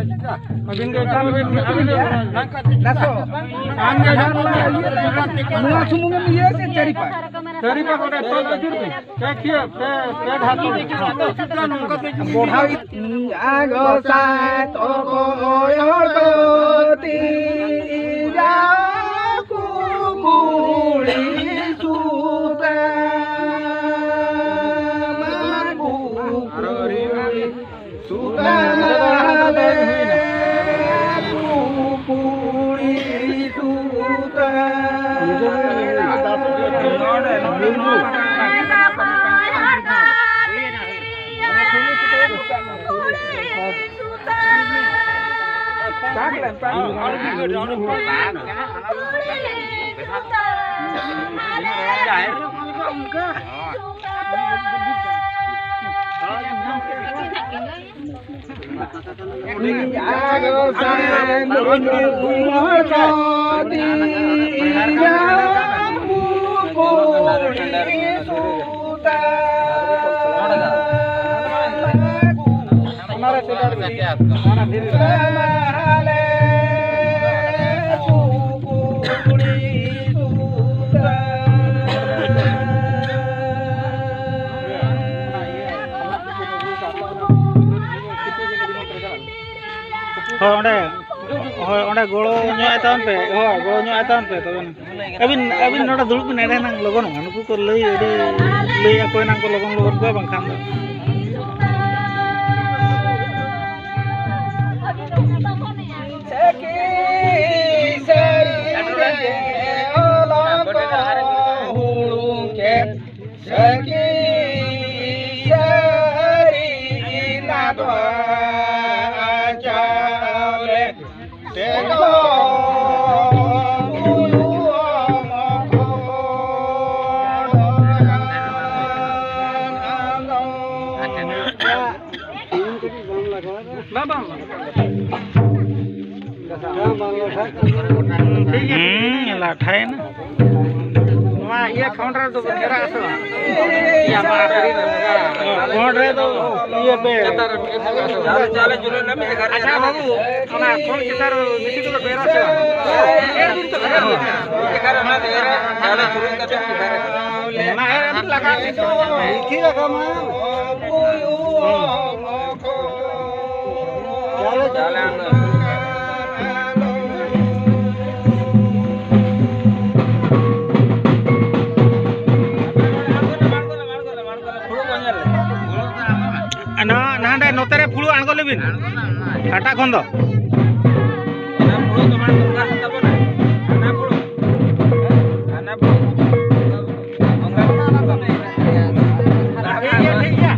अबिन के काम अबिन नासो आम के जान नुआ सुमुंग में ये से चरिपा कोटे तो जुरबे के खिया पे ढातो बोढ़ाई आगो सा तो कोयोती जा कुमुड़ी सुता ओंडे गोळो न्यो आतान पे हो गोळो न्यो आतान पे तबे अबिन नोडा दुलुप नेडे नांग लगन हानुकु को लई एडी लई अकोय नांग को लगन लगन को बंखान दो सकी सरी रे ओलो को हुळु के सकी सरी नादवा लाठाय ना ये काउंटर तो घेरा आसो या मारी काउंटर तो ये पे चाले जुरे न में घर अच्छा बाबू ओना कोन केतार मिटी को बेरा से ए दिन तो घर ना देरा चाले जुरे का घर ना है लगा की लगा मा चाले चाले ना नांडे नोतरे फुळु आणगो लेबिन टाटा खंद ना फुळु तमान गंगा हतबो ना ना फुळु ना फुळु गंगा ना ना ठीक है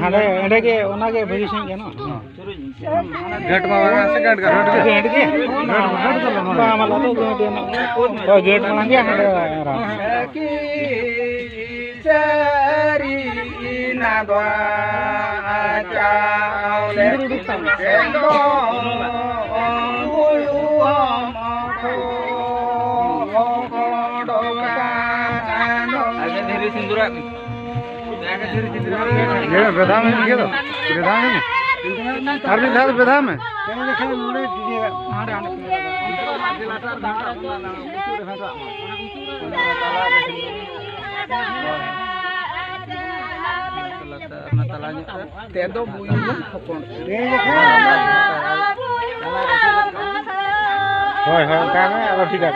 हाडे एंडे के ओना के भगी सिंह के ना गेट बाबा से गेट के बा मला तो गेट ना ओ गेट मांगे हाडे रा की सरी ना द्वा चावले सेंदो सिंदूरा ये बेधा में लिखे तो बेधा में हर भी था बेधा में ठीक है